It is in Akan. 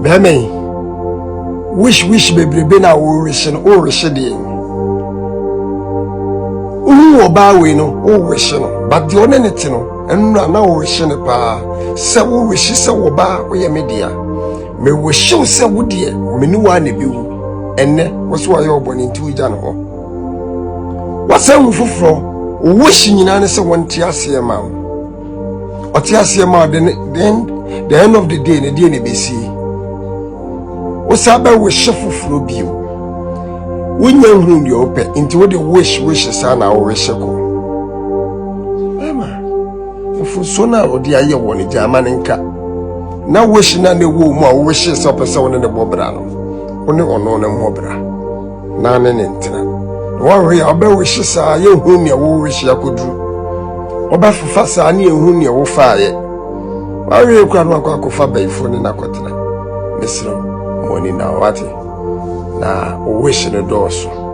Beme wish bebrebe na wo wish no o wish de uhu oba we no o wish no but the onenity no enu na wo wish ne pa se wo wish se wo ba wo ye media me wish se wo de me ni wa na bi wu enne wo so aye oboni nti uja no ho wasan fufuro wish nyina ne se wonte ase ma o ti ase ma the end of the day ne die ne besi Osaba wish fufuro bio wonya hunu de ope nti wo de wish sana wo wish ko ema fu so na odi aye wo ne jama ne nka na wish na ne wo mu a wo wish so pese wo ne bobra no wo ne ono ne mobra na ne ntina wo ya oba wish sa ye hunu ne wo wish akoduru oba fufa sa ne hunu ne wo faaye wa we kwa no akwa baifo ne nakotena mesiro Money now, what? Na wish the door so.